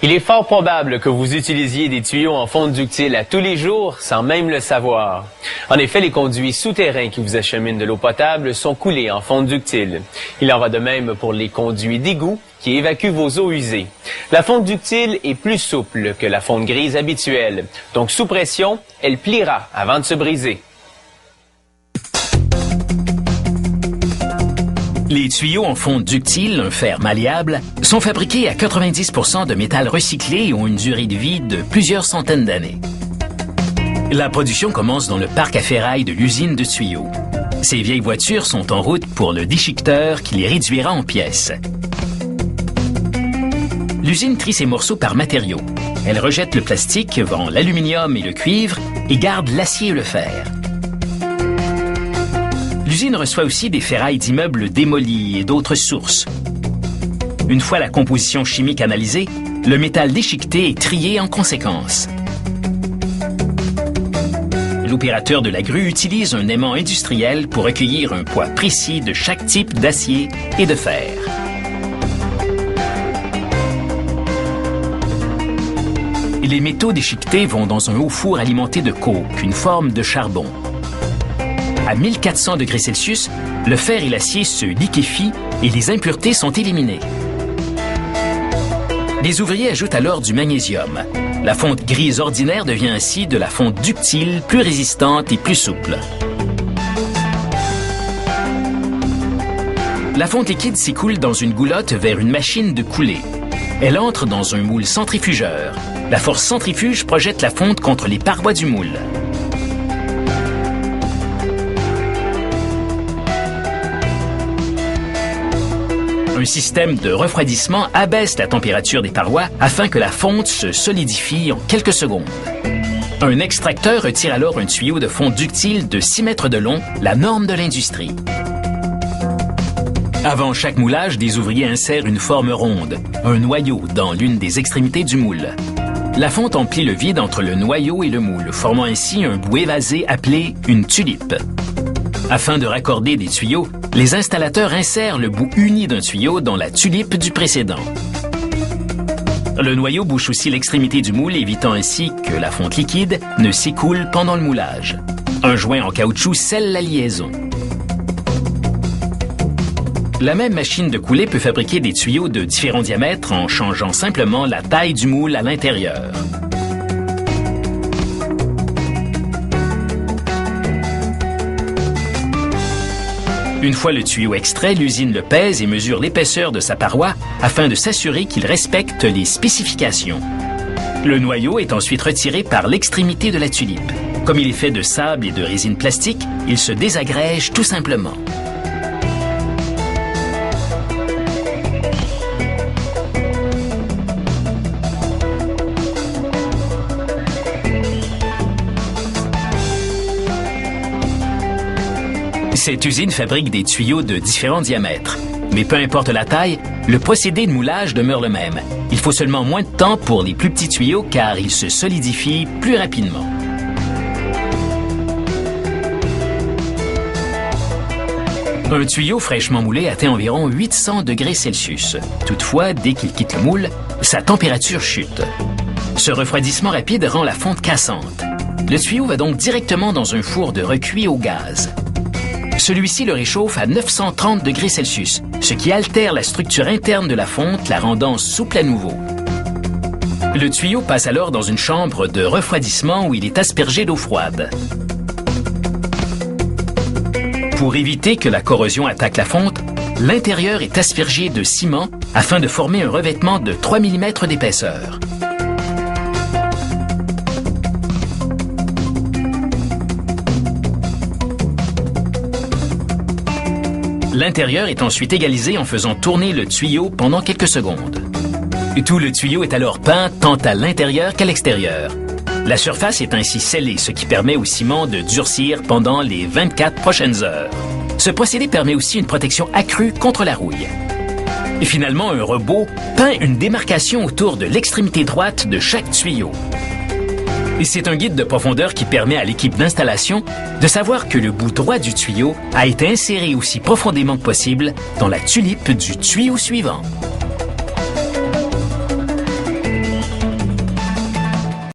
Il est fort probable que vous utilisiez des tuyaux en fonte ductile à tous les jours sans même le savoir. En effet, les conduits souterrains qui vous acheminent de l'eau potable sont coulés en fonte ductile. Il en va de même pour les conduits d'égout qui évacuent vos eaux usées. La fonte ductile est plus souple que la fonte grise habituelle. Donc, sous pression, elle pliera avant de se briser. Les tuyaux en fonte ductile, un fer malléable, sont fabriqués à 90% de métal recyclé et ont une durée de vie de plusieurs centaines d'années. La production commence dans le parc à ferraille de l'usine de tuyaux. Ces vieilles voitures sont en route pour le déchiqueteur qui les réduira en pièces. L'usine trie ses morceaux par matériaux. Elle rejette le plastique, vend l'aluminium et le cuivre et garde l'acier et le fer. L'usine reçoit aussi des ferrailles d'immeubles démolis et d'autres sources. Une fois la composition chimique analysée, le métal déchiqueté est trié en conséquence. L'opérateur de la grue utilise un aimant industriel pour recueillir un poids précis de chaque type d'acier et de fer. Les métaux déchiquetés vont dans un haut four alimenté de coke, une forme de charbon. À 1400 degrés Celsius, le fer et l'acier se liquéfient et les impuretés sont éliminées. Les ouvriers ajoutent alors du magnésium. La fonte grise ordinaire devient ainsi de la fonte ductile, plus résistante et plus souple. La fonte liquide s'écoule dans une goulotte vers une machine de coulée. Elle entre dans un moule centrifugeur. La force centrifuge projette la fonte contre les parois du moule. Un système de refroidissement abaisse la température des parois afin que la fonte se solidifie en quelques secondes. Un extracteur retire alors un tuyau de fonte ductile de 6 mètres de long, la norme de l'industrie. Avant chaque moulage, des ouvriers insèrent une forme ronde, un noyau, dans l'une des extrémités du moule. La fonte emplit le vide entre le noyau et le moule, formant ainsi un bout évasé appelé une tulipe. Afin de raccorder des tuyaux, les installateurs insèrent le bout uni d'un tuyau dans la tulipe du précédent. Le noyau bouche aussi l'extrémité du moule, évitant ainsi que la fonte liquide ne s'écoule pendant le moulage. Un joint en caoutchouc scelle la liaison. La même machine de coulée peut fabriquer des tuyaux de différents diamètres en changeant simplement la taille du moule à l'intérieur. Une fois le tuyau extrait, l'usine le pèse et mesure l'épaisseur de sa paroi afin de s'assurer qu'il respecte les spécifications. Le noyau est ensuite retiré par l'extrémité de la tulipe. Comme il est fait de sable et de résine plastique, il se désagrège tout simplement. Cette usine fabrique des tuyaux de différents diamètres. Mais peu importe la taille, le procédé de moulage demeure le même. Il faut seulement moins de temps pour les plus petits tuyaux car ils se solidifient plus rapidement. Un tuyau fraîchement moulé atteint environ 800 degrés Celsius. Toutefois, dès qu'il quitte le moule, sa température chute. Ce refroidissement rapide rend la fonte cassante. Le tuyau va donc directement dans un four de recuit au gaz. Celui-ci le réchauffe à 930 degrés Celsius, ce qui altère la structure interne de la fonte, la rendant souple à nouveau. Le tuyau passe alors dans une chambre de refroidissement où il est aspergé d'eau froide. Pour éviter que la corrosion attaque la fonte, l'intérieur est aspergé de ciment afin de former un revêtement de 3 mm d'épaisseur. L'intérieur est ensuite égalisé en faisant tourner le tuyau pendant quelques secondes. Tout le tuyau est alors peint tant à l'intérieur qu'à l'extérieur. La surface est ainsi scellée, ce qui permet au ciment de durcir pendant les 24 prochaines heures. Ce procédé permet aussi une protection accrue contre la rouille. Et finalement, un robot peint une démarcation autour de l'extrémité droite de chaque tuyau. Et c'est un guide de profondeur qui permet à l'équipe d'installation de savoir que le bout droit du tuyau a été inséré aussi profondément que possible dans la tulipe du tuyau suivant.